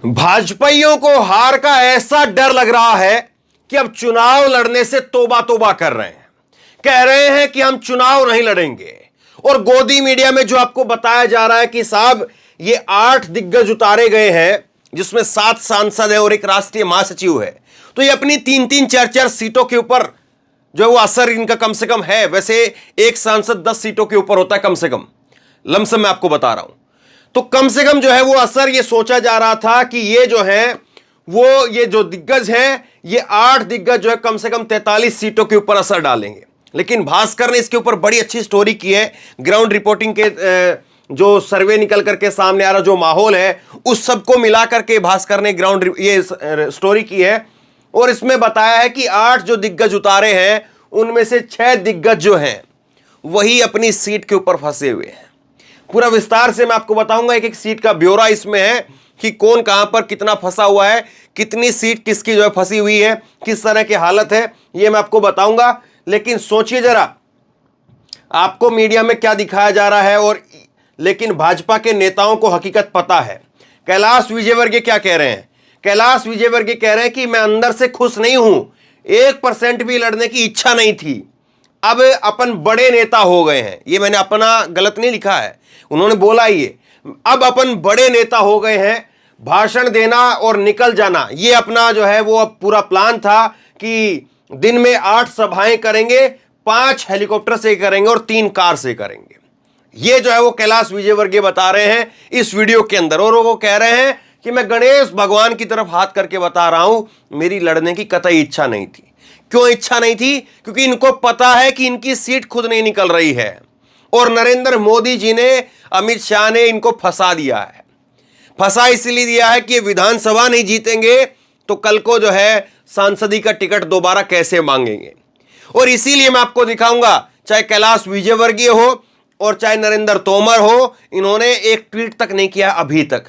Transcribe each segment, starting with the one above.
भाजपाइयों को हार का ऐसा डर लग रहा है कि अब चुनाव लड़ने से तौबा तौबा कर रहे हैं। कह रहे हैं कि हम चुनाव नहीं लड़ेंगे। और गोदी मीडिया में जो आपको बताया जा रहा है कि साहब ये 8 दिग्गज उतारे गए हैं, जिसमें 7 सांसद है और एक राष्ट्रीय महासचिव है, तो ये अपनी 3-3 4-4 सीटों के ऊपर जो है वो असर इनका कम से कम है। वैसे एक सांसद 10 सीटों के ऊपर होता है कम से कम, लमसम मैं आपको बता रहा हूं। तो कम से कम जो है वो असर ये सोचा जा रहा था कि ये जो है वो ये जो दिग्गज हैं, ये 8 दिग्गज जो है कम से कम 43 सीटों के ऊपर असर डालेंगे। लेकिन भास्कर ने इसके ऊपर बड़ी अच्छी स्टोरी की है। ग्राउंड रिपोर्टिंग के जो सर्वे निकल करके सामने आ रहा जो माहौल है, उस सबको मिला करके भास्कर ने ग्राउंड ये स्टोरी की है। और इसमें बताया है कि 8 जो दिग्गज उतारे हैं, उनमें से 6 दिग्गज जो हैं वही अपनी सीट के ऊपर फंसे हुए हैं। पूरा विस्तार से मैं आपको बताऊंगा, एक एक सीट का ब्यौरा इसमें है कि कौन कहां पर कितना फंसा हुआ है, कितनी सीट किसकी जो है फंसी हुई है, किस तरह की हालत है, ये मैं आपको बताऊंगा। लेकिन सोचिए जरा, आपको मीडिया में क्या दिखाया जा रहा है, और लेकिन भाजपा के नेताओं को हकीकत पता है। कैलाश विजयवर्गीय क्या कह रहे हैं? कैलाश विजयवर्गीय कह रहे हैं कि मैं अंदर से खुश नहीं हूं, 1% भी लड़ने की इच्छा नहीं थी, अब अपन बड़े नेता हो गए हैं। ये मैंने अपना गलत नहीं लिखा है, उन्होंने बोला ये, अब अपन बड़े नेता हो गए हैं, भाषण देना और निकल जाना ये अपना जो है वो अब पूरा प्लान था कि दिन में 8 सभाएं करेंगे, 5 हेलीकॉप्टर से करेंगे और 3 कार से करेंगे। ये जो है वो कैलाश विजयवर्गीय बता रहे हैं इस वीडियो के अंदर। और वो कह रहे हैं कि मैं गणेश भगवान की तरफ हाथ करके बता रहा हूं, मेरी लड़ने की कतई इच्छा नहीं थी। क्यों इच्छा नहीं थी? क्योंकि इनको पता है कि इनकी सीट खुद नहीं निकल रही है, और नरेंद्र मोदी जी ने, अमित शाह ने इनको फंसा दिया है। फंसा इसलिए दिया है कि ये विधानसभा नहीं जीतेंगे तो कल को जो है सांसदी का टिकट दोबारा कैसे मांगेंगे। और इसीलिए मैं आपको दिखाऊंगा, चाहे कैलाश विजयवर्गीय हो और चाहे नरेंद्र तोमर हो, इन्होंने एक ट्वीट तक नहीं किया अभी तक।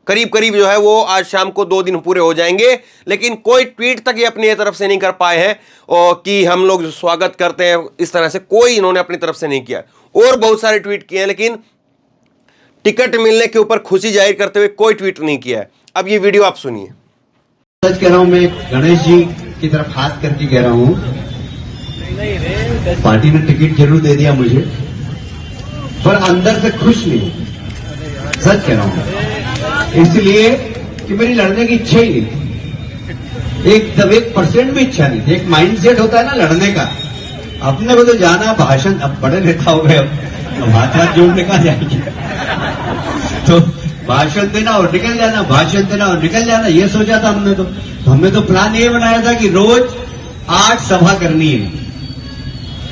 करीब करीब जो है वो आज शाम को 2 दिन पूरे हो जाएंगे, लेकिन कोई ट्वीट तक ये अपनी तरफ से नहीं कर पाए हैं और कि हम लोग स्वागत करते हैं, इस तरह से कोई इन्होंने अपनी तरफ से नहीं किया। और बहुत सारे ट्वीट किए हैं, लेकिन टिकट मिलने के ऊपर खुशी जाहिर करते हुए कोई ट्वीट नहीं किया है। अब ये वीडियो आप सुनिए। सच कह रहा हूं, मैं गणेश जी की तरफ हाथ करके कह रहा हूं, पार्टी ने टिकट जरूर दे दिया मुझे, पर अंदर से खुश नहीं। सच कह रहा हूं, इसलिए कि मेरी लड़ने की इच्छा ही नहीं थी, एकदम 1% भी इच्छा नहीं थी। एक माइंडसेट होता है ना लड़ने का, अपने को तो जाना भाषण, अब बड़े नेता हो गए, अब हाथ जोड़ने कहा जाएंगे, तो भाषण देना और निकल जाना, भाषण देना और निकल जाना, ये सोचा था हमने। तो हमने तो प्लान ये बनाया था कि रोज 8 सभा करनी है,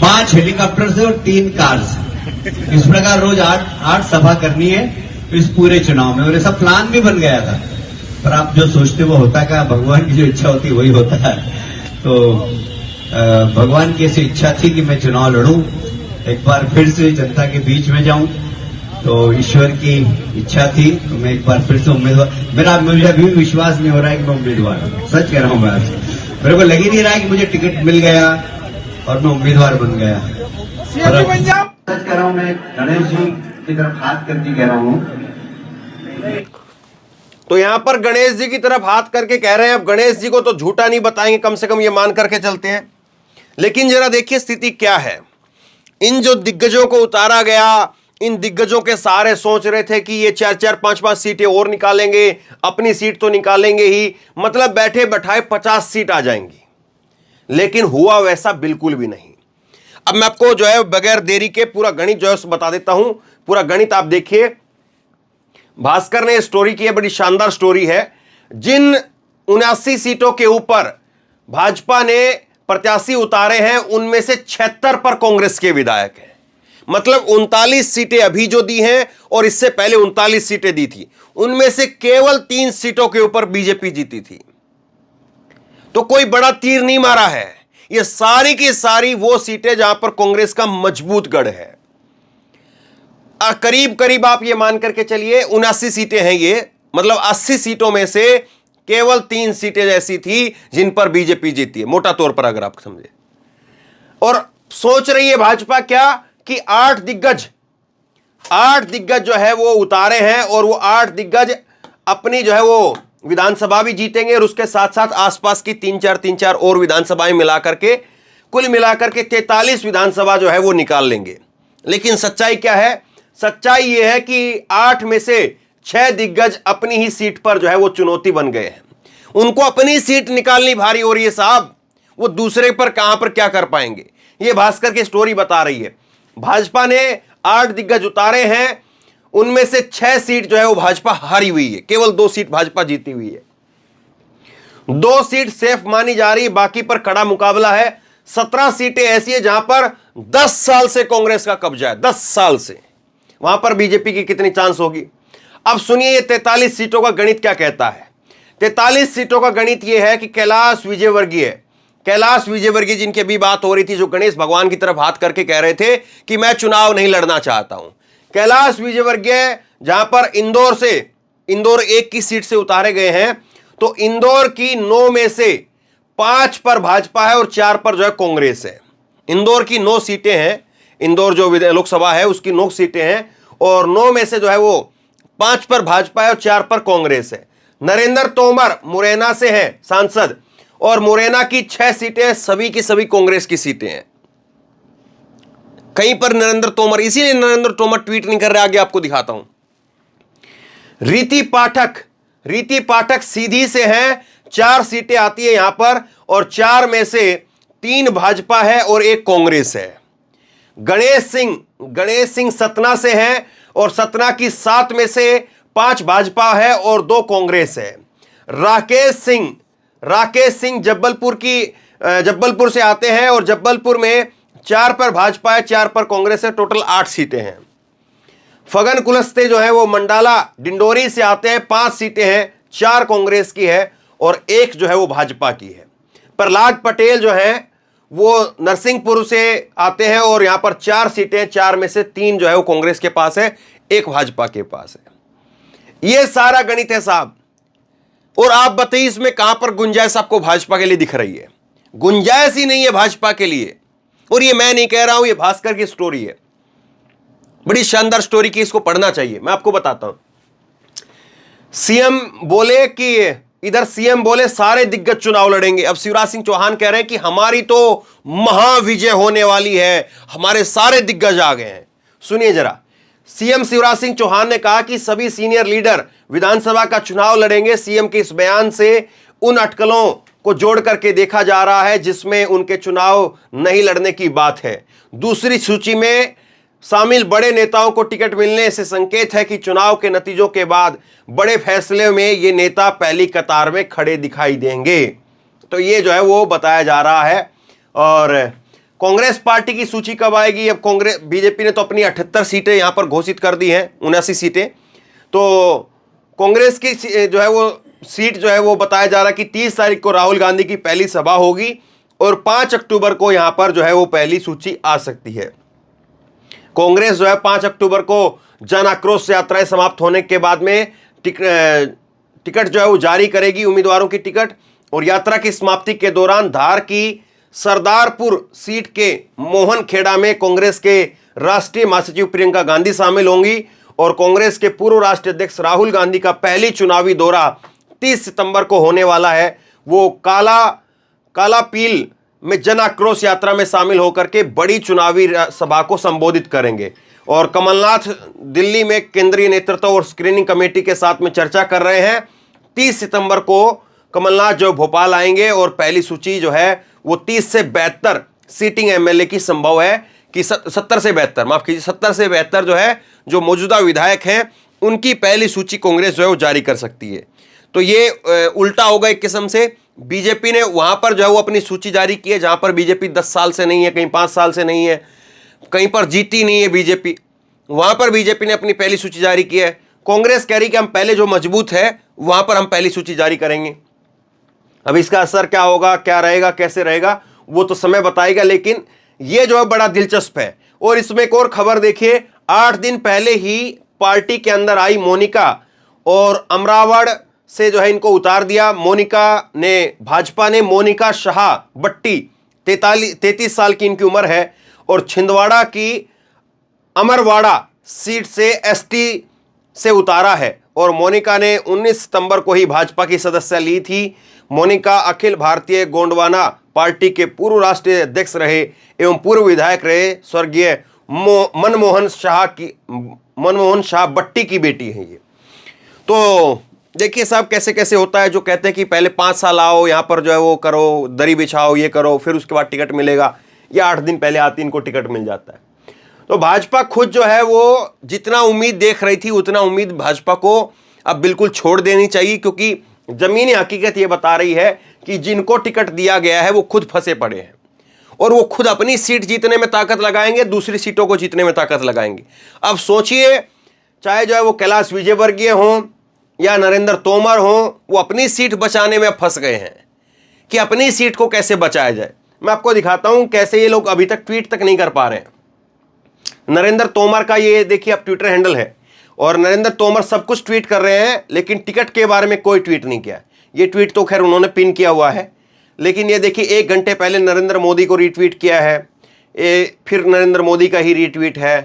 5 हेलीकॉप्टर से और 3 कार से, इस प्रकार रोज 8 सभा करनी है इस पूरे चुनाव में। और ये सब प्लान भी बन गया था, पर आप जो सोचते वो होता क्या, भगवान की जो इच्छा होती है वही होता है। तो भगवान की ऐसी इच्छा थी कि मैं चुनाव लड़ूं, एक बार फिर से जनता के बीच में जाऊं, तो ईश्वर की इच्छा थी, तो मैं एक बार फिर से उम्मीदवार, मुझे अभी भी विश्वास नहीं हो रहा है कि मैं उम्मीदवार हूं। सच कह रहा हूं मैं आपसे, मेरे को लग ही नहीं रहा है कि मुझे टिकट मिल गया और मैं उम्मीदवार बन गया। सच कह रहा हूं, मैं गणेश जी की तरफ हाथ करके कह रहा हूं। तो यहां पर गणेश जी की तरफ हाथ करके कह रहे हैं। अब गणेश जी को तो झूठा नहीं बताएंगे, कम से कम ये मान करके चलते हैं। लेकिन जरा देखिए स्थिति क्या है। इन जो दिग्गजों को उतारा गया, इन दिग्गजों के सारे सोच रहे थे कि ये 4-4 5-5 सीटें और निकालेंगे, अपनी सीट तो निकालेंगे ही, मतलब बैठे बैठाए 50 सीट आ जाएंगी। लेकिन हुआ वैसा बिल्कुल भी नहीं। अब मैं आपको जो है बगैर देरी के पूरा गणित जो है बता देता हूं। पूरा गणित आप देखिए, भास्कर ने स्टोरी की है, बड़ी शानदार स्टोरी है। जिन 79 सीटों के ऊपर भाजपा ने प्रत्याशी उतारे हैं, उनमें से 76 पर कांग्रेस के विधायक हैं। मतलब 39 सीटें अभी जो दी हैं और इससे पहले 39 सीटें दी थी, उनमें से केवल 3 सीटों के ऊपर बीजेपी जीती थी। तो कोई बड़ा तीर नहीं मारा है, ये सारी की सारी वो सीटें जहां पर कांग्रेस का मजबूत गढ़ है। करीब करीब आप ये मान करके चलिए 79 सीटें हैं ये, मतलब 80 सीटों में से केवल 3 सीटें ऐसी थी जिन पर बीजेपी जीती है, मोटा तौर पर अगर आप समझे। और सोच रही है भाजपा क्या कि 8 दिग्गज जो है वो उतारे हैं, और वो 8 दिग्गज अपनी जो है वो विधानसभा भी जीतेंगे और उसके साथ साथ आसपास की तीन चार और विधानसभाएं मिलाकर के कुल मिलाकर के 43 विधानसभा जो है वो निकाल लेंगे। लेकिन सच्चाई क्या है? सच्चाई यह है कि 8 में से 6 दिग्गज अपनी ही सीट पर जो है वो चुनौती बन गए हैं। उनको अपनी सीट निकालनी भारी हो रही है साहब, वो दूसरे पर कहां पर क्या कर पाएंगे। ये भास्कर की स्टोरी बता रही है। भाजपा ने 8 दिग्गज उतारे हैं, उनमें से 6 सीट जो है वो भाजपा हारी हुई है, केवल 2 सीट भाजपा जीती हुई है। 2 सीट सेफ मानी जा रही है, बाकी पर कड़ा मुकाबला है। 17 सीटें ऐसी है जहां पर 10 साल से कांग्रेस का कब्जा है, 10 साल से। वहां पर बीजेपी की कितनी चांस होगी? अब सुनिए ये 43 सीटों का गणित क्या कहता है। 43 सीटों का गणित यह है कि कैलाश विजयवर्गीय जिनकी अभी बात हो रही थी, जो गणेश भगवान की तरफ हाथ करके कह रहे थे कि मैं चुनाव नहीं लड़ना चाहता हूं, कैलाश विजयवर्गीय जहां पर इंदौर 1 की सीट से उतारे गए हैं, तो इंदौर की 9 में से 5 पर भाजपा है और 4 पर जो है कांग्रेस है। इंदौर की 9 सीटें हैं, इंदौर जो लोकसभा है उसकी 9 सीटें हैं और 9 में से जो है वो 5 पर भाजपा है और 4 पर कांग्रेस है। नरेंद्र तोमर मुरैना से हैं सांसद और मुरैना की 6 सीटें सभी की सभी कांग्रेस की सीटें हैं। कहीं पर नरेंद्र तोमर, इसीलिए नरेंद्र तोमर ट्वीट नहीं कर रहे, आगे आपको दिखाता हूं। रीति पाठक सीधी से हैं, 4 सीटें आती है यहां पर और 4 में से 3 भाजपा है और 1 कांग्रेस है। गणेश सिंह सतना से हैं और सतना की 7 में से 5 भाजपा है और 2 कांग्रेस है। राकेश सिंह जब्बलपुर से आते हैं और जब्बलपुर में 4 पर भाजपा है, 4 पर कांग्रेस है, टोटल 8 सीटें हैं। फगन कुलस्ते जो है वो मंडाला डिंडोरी से आते हैं, 5 सीटें हैं, 4 कांग्रेस की है और 1 जो है वो भाजपा की है। प्रहलाद पटेल जो है वो नरसिंहपुर से आते हैं और यहां पर 4 सीटें, 4 में से 3 जो है वो कांग्रेस के पास है, 1 भाजपा के पास है। यह सारा गणित है साहब। और आप बताइए इसमें कहां पर गुंजाइश आपको भाजपा के लिए दिख रही है? गुंजाइश ही नहीं है भाजपा के लिए। और ये मैं नहीं कह रहा हूं, ये भास्कर की स्टोरी है, बड़ी शानदार स्टोरी की, इसको पढ़ना चाहिए। मैं आपको बताता हूं। इधर सीएम बोले सारे दिग्गज चुनाव लड़ेंगे। अब शिवराज सिंह चौहान कह रहे हैं कि हमारी तो महाविजय होने वाली है, हमारे सारे दिग्गज आ गए हैं। सुनिए जरा, सीएम शिवराज सिंह चौहान ने कहा कि सभी सीनियर लीडर विधानसभा का चुनाव लड़ेंगे। सीएम के इस बयान से उन अटकलों को जोड़ करके देखा जा रहा है जिसमें उनके चुनाव नहीं लड़ने की बात है। दूसरी सूची में शामिल बड़े नेताओं को टिकट मिलने से संकेत है कि चुनाव के नतीजों के बाद बड़े फैसले में ये नेता पहली कतार में खड़े दिखाई देंगे। तो ये जो है वो बताया जा रहा है। और कांग्रेस पार्टी की सूची कब आएगी? अब बीजेपी ने तो अपनी 78 सीटें यहां पर घोषित कर दी हैं, 79 सीटें। तो कांग्रेस की जो है वो सीट जो है वो बताया जा रहा है कि 30 तारीख को राहुल गांधी की पहली सभा होगी और 5 अक्टूबर को यहां पर जो है वो पहली सूची आ सकती है। कांग्रेस जो है 5 अक्टूबर को जन आक्रोश यात्राएं समाप्त होने के बाद में टिकट जो है वो जारी करेगी, उम्मीदवारों की टिकट। और यात्रा की समाप्ति के दौरान धार की सरदारपुर सीट के मोहन खेड़ा में कांग्रेस के राष्ट्रीय महासचिव प्रियंका गांधी शामिल होंगी और कांग्रेस के पूर्व राष्ट्रीय अध्यक्ष राहुल गांधी का पहली चुनावी दौरा 30 सितंबर को होने वाला है। वो काला पील में जन आक्रोश यात्रा में शामिल होकर के बड़ी चुनावी सभा को संबोधित करेंगे। और कमलनाथ दिल्ली में केंद्रीय नेतृत्व और स्क्रीनिंग कमेटी के साथ में चर्चा कर रहे हैं। 30 सितंबर को कमलनाथ जो भोपाल आएंगे और पहली सूची जो है वो 30 से 72 सीटिंग एमएलए की संभव है कि 70 से 72, माफ कीजिए 70 से 72 जो है जो मौजूदा विधायक हैं उनकी पहली सूची कांग्रेस जो है वो जारी कर सकती है। तो ये उल्टा होगा एक किस्म से। बीजेपी ने वहां पर जो है वो अपनी सूची जारी की है जहां पर बीजेपी 10 साल से नहीं है, कहीं 5 साल से नहीं है, कहीं पर जीती नहीं है बीजेपी, वहां पर बीजेपी ने अपनी पहली सूची जारी की है। कांग्रेस कह रही कि हम पहले जो मजबूत है वहां पर हम पहली सूची जारी करेंगे। अब इसका असर क्या होगा, क्या रहेगा, कैसे रहेगा, वो तो समय बताएगा। लेकिन यह जो है बड़ा दिलचस्प है। और इसमें एक और खबर देखिए, 8 दिन पहले ही पार्टी के अंदर आई मोनिका और अमरावड़ से जो है इनको उतार दिया। भाजपा ने मोनिका शाह बट्टी 33 साल की इनकी उम्र है और छिंदवाड़ा की अमरवाड़ा सीट से एसटी से उतारा है। और मोनिका ने 19 सितंबर को ही भाजपा की सदस्य ली थी। मोनिका अखिल भारतीय गोंडवाना पार्टी के पूर्व राष्ट्रीय अध्यक्ष रहे एवं पूर्व विधायक रहे स्वर्गीय मनमोहन शाह बट्टी की बेटी है ये। तो देखिए साहब कैसे कैसे होता है, जो कहते हैं कि पहले 5 साल आओ यहाँ पर जो है वो करो, दरी बिछाओ, ये करो, फिर उसके बाद टिकट मिलेगा, या 8 दिन पहले आती इनको टिकट मिल जाता है। तो भाजपा खुद जो है वो जितना उम्मीद देख रही थी उतना उम्मीद भाजपा को अब बिल्कुल छोड़ देनी चाहिए, क्योंकि जमीनी हकीकत ये बता रही है कि जिनको टिकट दिया गया है वो खुद फंसे पड़े हैं और वो खुद अपनी सीट जीतने में ताकत लगाएंगे, दूसरी सीटों को जीतने में ताकत लगाएंगे। अब सोचिए, चाहे जो है वो कैलाश विजयवर्गीय हों या नरेंद्र तोमर हों, वो अपनी सीट बचाने में फंस गए हैं कि अपनी सीट को कैसे बचाया जाए। मैं आपको दिखाता हूं कैसे ये लोग अभी तक ट्वीट तक नहीं कर पा रहे हैं। नरेंद्र तोमर का ये देखिए अब ट्विटर हैंडल है और नरेंद्र तोमर सब कुछ ट्वीट कर रहे हैं, लेकिन टिकट के बारे में कोई ट्वीट नहीं किया। ये ट्वीट तो खैर उन्होंने पिन किया हुआ है, लेकिन ये देखिए 1 घंटे पहले नरेंद्र मोदी को रीट्वीट किया है, फिर नरेंद्र मोदी का ही रीट्वीट है,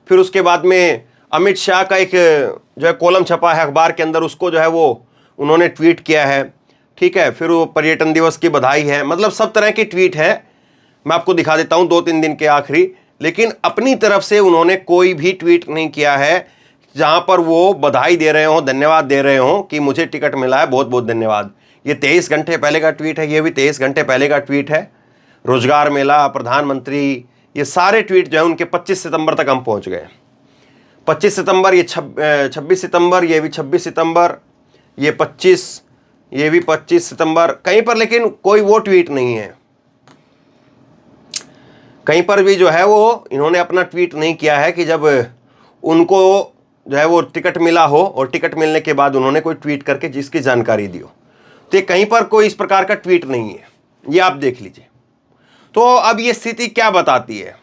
फिर उसके बाद में अमित शाह का एक जो है कॉलम छपा है अखबार के अंदर, उसको जो है वो उन्होंने ट्वीट किया है, ठीक है। फिर वो पर्यटन दिवस की बधाई है, मतलब सब तरह की ट्वीट है। मैं आपको दिखा देता हूँ 2-3 दिन के आखिरी, लेकिन अपनी तरफ से उन्होंने कोई भी ट्वीट नहीं किया है जहाँ पर वो बधाई दे रहे हों, धन्यवाद दे रहे हों कि मुझे टिकट मिला है, बहुत बहुत धन्यवाद। ये 23 घंटे पहले का ट्वीट है, ये भी 23 घंटे पहले का ट्वीट है। रोजगार मेला, प्रधानमंत्री, ये सारे ट्वीट जो है उनके 25 सितंबर तक हम पहुँच गए। 25 सितंबर, ये 26 सितंबर, ये भी 26 सितंबर, ये 25, ये भी 25 सितंबर, कहीं पर लेकिन कोई वो ट्वीट नहीं है। कहीं पर भी जो है वो इन्होंने अपना ट्वीट नहीं किया है कि जब उनको जो है वो टिकट मिला हो और टिकट मिलने के बाद उन्होंने कोई ट्वीट करके जिसकी जानकारी दी हो। तो कहीं पर कोई इस प्रकार का ट्वीट नहीं है, ये आप देख लीजिए। तो अब ये स्थिति क्या बताती है?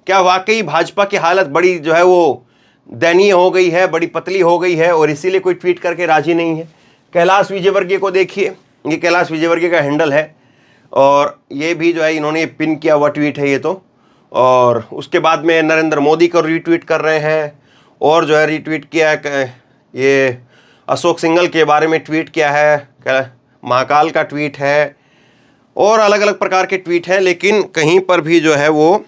क्या वाकई भाजपा की हालत बड़ी जो है वो दयनीय हो गई है, बड़ी पतली हो गई है और इसीलिए कोई ट्वीट करके राजी नहीं है? कैलाश विजयवर्गीय को देखिए, ये कैलाश विजयवर्गीय का हैंडल है और ये भी जो है इन्होंने पिन किया हुआ ट्वीट है ये तो। और उसके बाद में नरेंद्र मोदी को रीट्वीट कर रहे हैं और जो है रीट्वीट किया है, ये अशोक सिंघल के बारे में ट्वीट किया है, महाकाल का ट्वीट है और अलग अलग प्रकार के ट्वीट हैं, लेकिन कहीं पर भी जो है वो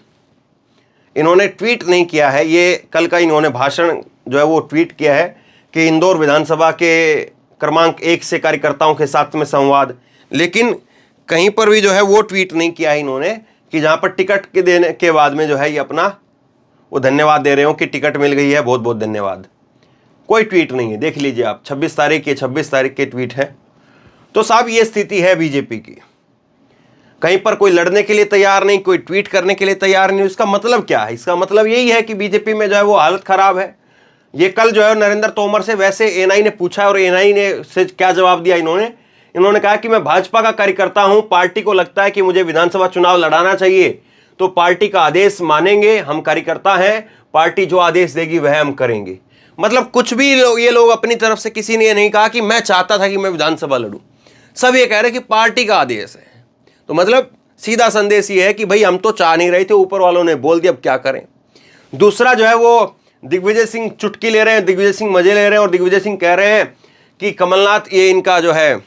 इन्होंने ट्वीट नहीं किया है। ये कल का इन्होंने भाषण जो है वो ट्वीट किया है कि इंदौर विधानसभा के क्रमांक 1 से कार्यकर्ताओं के साथ में संवाद, लेकिन कहीं पर भी जो है वो ट्वीट नहीं किया है इन्होंने कि जहाँ पर टिकट के देने के बाद में जो है ये अपना वो धन्यवाद दे रहे हो कि टिकट मिल गई है, बहुत बहुत धन्यवाद। कोई ट्वीट नहीं है, देख लीजिए आप, 26 तारीख के ट्वीट है। तो साहब ये स्थिति है बीजेपी की, कहीं पर कोई लड़ने के लिए तैयार नहीं, कोई ट्वीट करने के लिए तैयार नहीं। इसका मतलब क्या है? इसका मतलब यही है कि बीजेपी में जो है वो हालत खराब है। ये कल जो है नरेंद्र तोमर से वैसे एनआई ने पूछा और एनआई ने से क्या जवाब दिया इन्होंने कहा कि मैं भाजपा का कार्यकर्ता हूं, पार्टी को लगता है कि मुझे विधानसभा चुनाव लड़ाना चाहिए तो पार्टी का आदेश मानेंगे, हम कार्यकर्ता हैं, पार्टी जो आदेश देगी वह हम करेंगे। मतलब कुछ भी ये लोग अपनी तरफ से किसी ने नहीं कहा कि मैं चाहता था कि मैं विधानसभा लड़ूं, सब ये कह रहे हैं कि पार्टी का आदेश है। तो मतलब सीधा संदेश ये है कि भाई हम तो चाह नहीं रहे थे, ऊपर वालों ने बोल दिया, अब क्या करें। दूसरा जो है वो दिग्विजय सिंह चुटकी ले रहे हैं, दिग्विजय सिंह मजे ले रहे हैं और दिग्विजय सिंह कह रहे हैं कि कमलनाथ, ये इनका जो है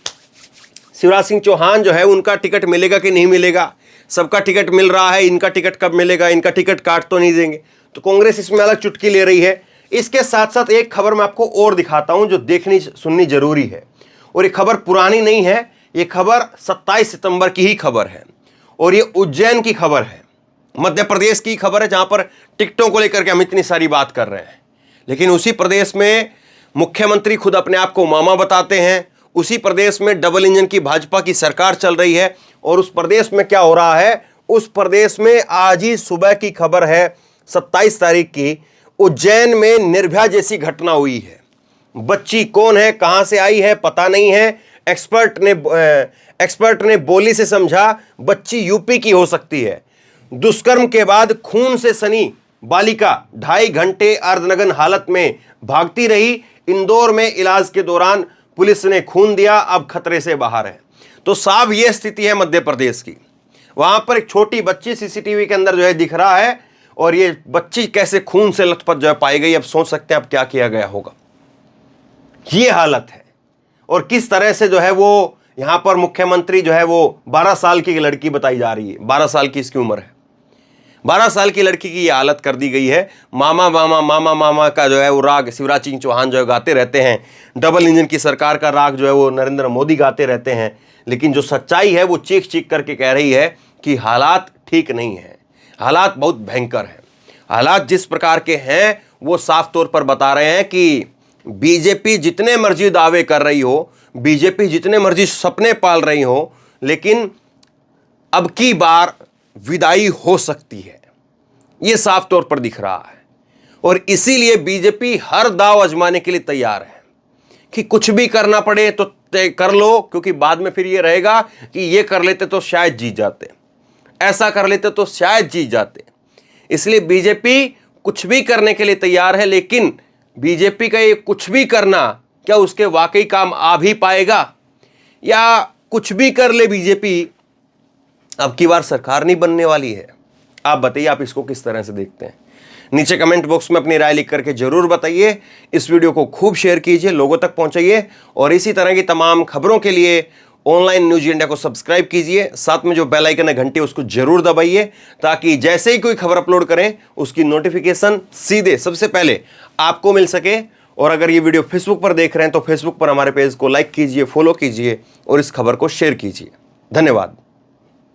शिवराज सिंह चौहान जो है उनका टिकट मिलेगा कि नहीं मिलेगा, सबका टिकट मिल रहा है, इनका टिकट कब मिलेगा, इनका टिकट काट तो नहीं देंगे। तो कांग्रेस इसमें अलग चुटकी ले रही है। इसके साथ साथ एक खबर मैं आपको और दिखाता हूं जो देखनी सुननी जरूरी है, और ये खबर पुरानी नहीं है, ये खबर 27 सितंबर की ही खबर है और ये उज्जैन की खबर है, मध्य प्रदेश की खबर है, जहां पर टिकटों को लेकर के हम इतनी सारी बात कर रहे हैं। लेकिन उसी प्रदेश में मुख्यमंत्री खुद अपने आप को मामा बताते हैं, उसी प्रदेश में डबल इंजन की भाजपा की सरकार चल रही है और उस प्रदेश में क्या हो रहा है, उस प्रदेश में आज ही सुबह की खबर है 27 तारीख की, उज्जैन में निर्भया जैसी घटना हुई है। बच्ची कौन है, कहां से आई है पता नहीं है। एक्सपर्ट ने बोली से समझा बच्ची यूपी की हो सकती है। दुष्कर्म के बाद खून से सनी बालिका 2.5 घंटे अर्धनग्न हालत में भागती रही। इंदौर में इलाज के दौरान पुलिस ने खून दिया, अब खतरे से बाहर है। तो साहब ये स्थिति है मध्य प्रदेश की। वहां पर एक छोटी बच्ची सीसीटीवी के अंदर जो है दिख रहा है और ये बच्ची कैसे खून से लथपथ जो है पाई गई। अब सोच सकते हैं अब क्या किया गया होगा। ये हालत है। और किस तरह से जो है वो यहां पर मुख्यमंत्री जो है वो 12 साल की लड़की बताई जा रही है, 12 साल की इसकी उम्र है, 12 साल की लड़की की ये हालत कर दी गई है। मामा मामा मामा मामा का जो है वो राग शिवराज सिंह चौहान जो है गाते रहते हैं, डबल इंजन की सरकार का राग जो है वो नरेंद्र मोदी गाते रहते हैं, लेकिन जो सच्चाई है वो चीख चीख करके कह रही है कि हालात ठीक नहीं है, हालात बहुत भयंकर हैं। हालात जिस प्रकार के हैं वो साफ तौर पर बता रहे हैं कि बीजेपी जितने मर्जी दावे कर रही हो, बीजेपी जितने मर्जी सपने पाल रही हो, लेकिन अब की बार विदाई हो सकती है, यह साफ तौर पर दिख रहा है। और इसीलिए बीजेपी हर दांव आजमाने के लिए तैयार है कि कुछ भी करना पड़े तो तय कर लो, क्योंकि बाद में फिर यह रहेगा कि यह कर लेते तो शायद जीत जाते, ऐसा कर लेते तो शायद जीत जाते। इसलिए बीजेपी कुछ भी करने के लिए तैयार है, लेकिन बीजेपी का ये कुछ भी करना क्या उसके वाकई काम आ भी पाएगा, या कुछ भी कर ले बीजेपी अब की बार सरकार नहीं बनने वाली है? आप बताइए, आप इसको किस तरह से देखते हैं? नीचे कमेंट बॉक्स में अपनी राय लिख करके जरूर बताइए। इस वीडियो को खूब शेयर कीजिए, लोगों तक पहुंचाइए, और इसी तरह की तमाम खबरों के लिए ऑनलाइन न्यूज इंडिया को सब्सक्राइब कीजिए। साथ में जो बेल आइकन है घंटी उसको जरूर दबाइए, ताकि जैसे ही कोई खबर अपलोड करें उसकी नोटिफिकेशन सीधे सबसे पहले आपको मिल सके। और अगर ये वीडियो फेसबुक पर देख रहे हैं तो फेसबुक पर हमारे पेज को लाइक कीजिए, फॉलो कीजिए और इस खबर को शेयर कीजिए। धन्यवाद।